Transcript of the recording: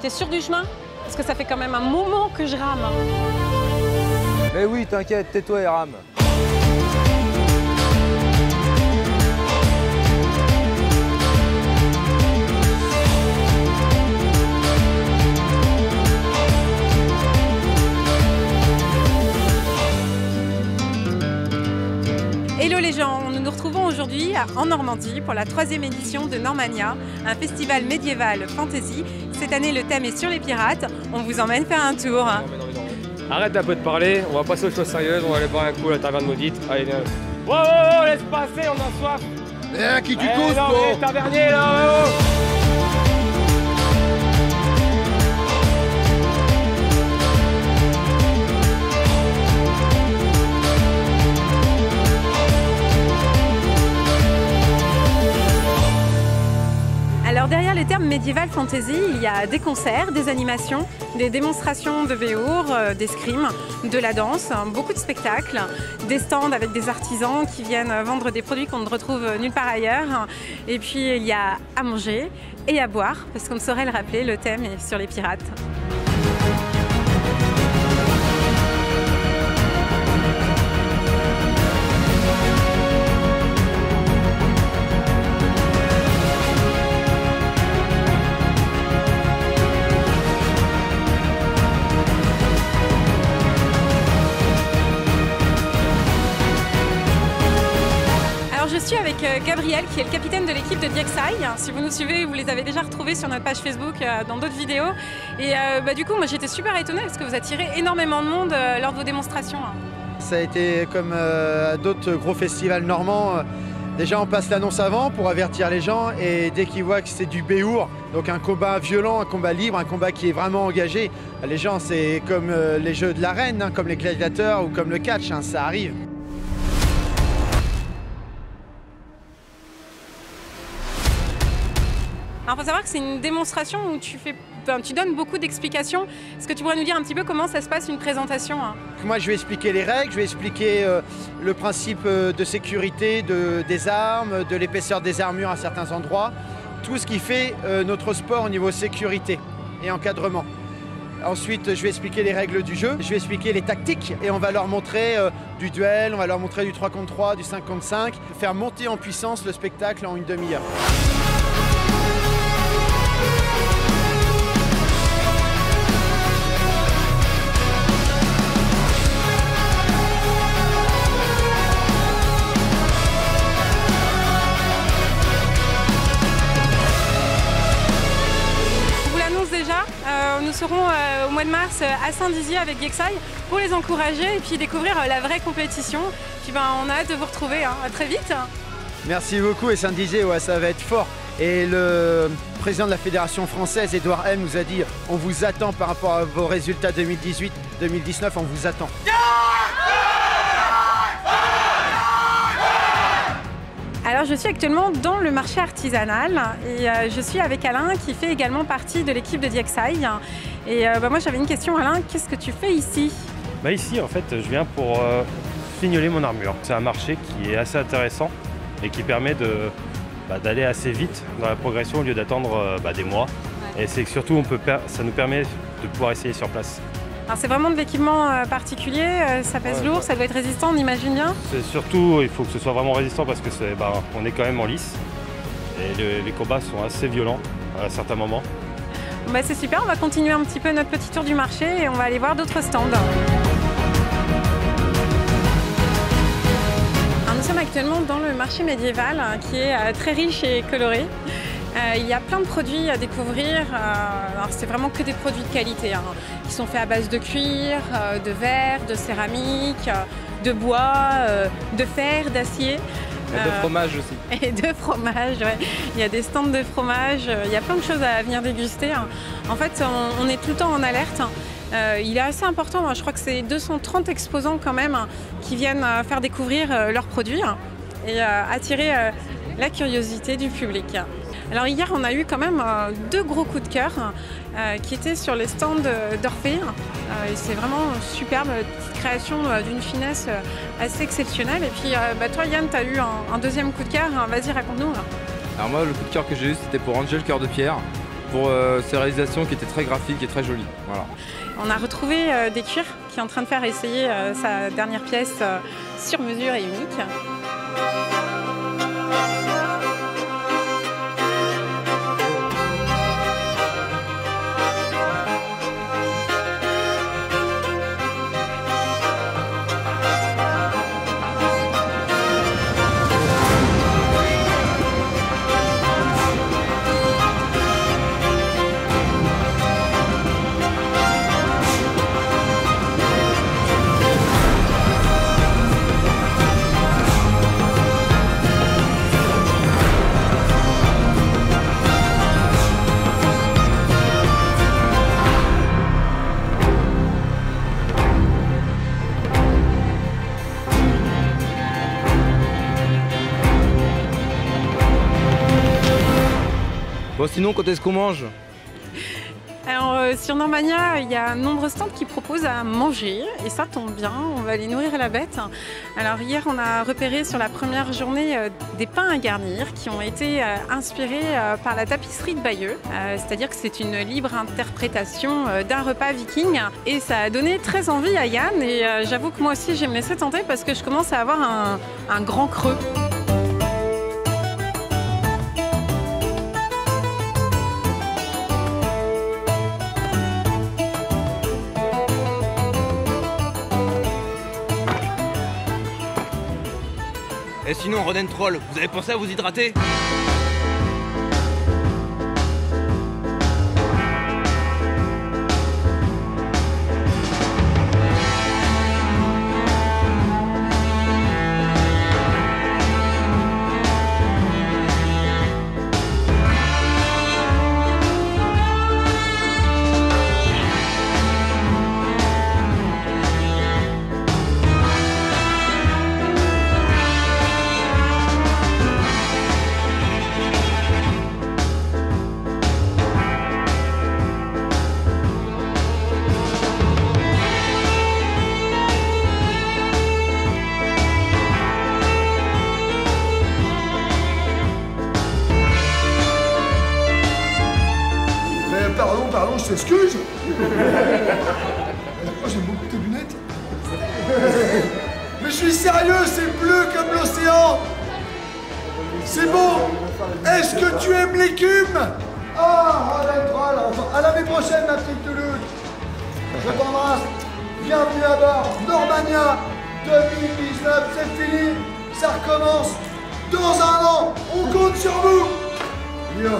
T'es sûr du chemin? Parce que ça fait quand même un moment que je rame. Mais oui, t'inquiète, tais-toi et rame. Hello les gens, nous nous retrouvons aujourd'hui en Normandie pour la 3e édition de Normania, un festival médiéval fantasy. Cette année le thème est sur les pirates, on vous emmène faire un tour. Arrête d'un peu de parler, on va passer aux choses sérieuses, on va aller boire un coup à la taverne maudite. Allez, viens. Oh, laisse passer, on a soif. Eh, qui tu Eh, causes, non, toi? mais tavernier là, oh. Alors derrière les termes médiéval fantasy, il y a des concerts, des animations, des démonstrations de véours, d'escrime, de la danse, beaucoup de spectacles, des stands avec des artisans qui viennent vendre des produits qu'on ne retrouve nulle part ailleurs. Et puis il y a à manger et à boire, parce qu'on ne saurait le rappeler, le thème est sur les pirates. Je suis avec Gabriel qui est le capitaine de l'équipe de DXI. Si vous nous suivez, vous les avez déjà retrouvés sur notre page Facebook dans d'autres vidéos. Et du coup, moi j'étais super étonnée parce que vous attirez énormément de monde lors de vos démonstrations. Ça a été comme à d'autres gros festivals normands. Déjà on passe l'annonce avant pour avertir les gens et dès qu'ils voient que c'est du béour, donc un combat violent, un combat libre, un combat qui est vraiment engagé, les gens c'est comme les jeux de l'arène, comme les gladiateurs ou comme le catch, ça arrive. Alors, il faut savoir que c'est une démonstration où tu donnes beaucoup d'explications. Est-ce que tu pourrais nous dire un petit peu comment ça se passe une présentation? Moi, je vais expliquer les règles, je vais expliquer le principe de sécurité des armes, de l'épaisseur des armures à certains endroits, tout ce qui fait notre sport au niveau sécurité et encadrement. Ensuite, je vais expliquer les règles du jeu, je vais expliquer les tactiques et on va leur montrer du duel, on va leur montrer du 3 contre 3, du 5 contre 5, faire monter en puissance le spectacle en une demi-heure. Nous serons au mois de mars à Saint-Dizier avec DXI pour les encourager et puis découvrir la vraie compétition. Puis on a hâte de vous retrouver, à très vite. Merci beaucoup et Saint-Dizier, ouais, ça va être fort. Et le président de la Fédération française, Édouard M, nous a dit on vous attend par rapport à vos résultats 2018-2019, on vous attend. Alors je suis actuellement dans le marché artisanal et je suis avec Alain qui fait également partie de l'équipe de DXI. Et moi j'avais une question, Alain, qu'est-ce que tu fais ici? Ici en fait je viens pour fignoler mon armure. C'est un marché qui est assez intéressant et qui permet d'aller assez vite dans la progression au lieu d'attendre des mois. Ouais. Et c'est que surtout ça nous permet de pouvoir essayer sur place. C'est vraiment de l'équipement particulier, ça pèse lourd, ça doit être résistant, on imagine bien. C'est surtout, il faut que ce soit vraiment résistant parce que on est quand même en lice et les combats sont assez violents à certains moments. C'est super, on va continuer un petit peu notre petit tour du marché et on va aller voir d'autres stands. Alors, nous sommes actuellement dans le marché médiéval qui est très riche et coloré. Il y a plein de produits à découvrir, c'est vraiment que des produits de qualité qui sont faits à base de cuir, de verre, de céramique, de bois, de fer, d'acier. Et de fromage aussi. Et de fromage, ouais. Il y a des stands de fromage, il y a plein de choses à venir déguster. En fait, on est tout le temps en alerte. Il est assez important, je crois que c'est 230 exposants quand même qui viennent faire découvrir leurs produits et attirer la curiosité du public. Alors hier, on a eu quand même 2 gros coups de cœur qui étaient sur les stands d'Orphée. C'est vraiment superbe, petite création d'une finesse assez exceptionnelle. Et puis toi Yann, tu as eu un deuxième coup de cœur, vas-y raconte-nous. Alors moi, le coup de cœur que j'ai eu, c'était pour Angel Cœur de Pierre. pour ses réalisations qui étaient très graphiques et très jolies. Voilà. On a retrouvé des cuirs qui est en train de faire essayer sa dernière pièce sur mesure et unique. Bon, sinon, quand est-ce qu'on mange? Alors sur Normania, il y a de nombreux stands qui proposent à manger et ça tombe bien, on va aller nourrir la bête. Alors hier, on a repéré sur la première journée des pains à garnir qui ont été inspirés par la tapisserie de Bayeux. C'est-à-dire que c'est une libre interprétation d'un repas viking et ça a donné très envie à Yann et j'avoue que moi aussi, je vais me laisser tenter parce que je commence à avoir un grand creux. Et sinon, Roden Troll, vous avez pensé à vous hydrater? Pardon, je t'excuse. Moi j'aime beaucoup tes lunettes. Mais je suis sérieux, c'est bleu comme l'océan. C'est bon. Est-ce que tu aimes l'écume? Ah, Roden Troll, enfin, à l'année prochaine ma petite Toulouse. Je t'embrasse. Bienvenue à bord. Normania 2019, c'est fini. Ça recommence. Dans un an, on compte sur vous. Yo.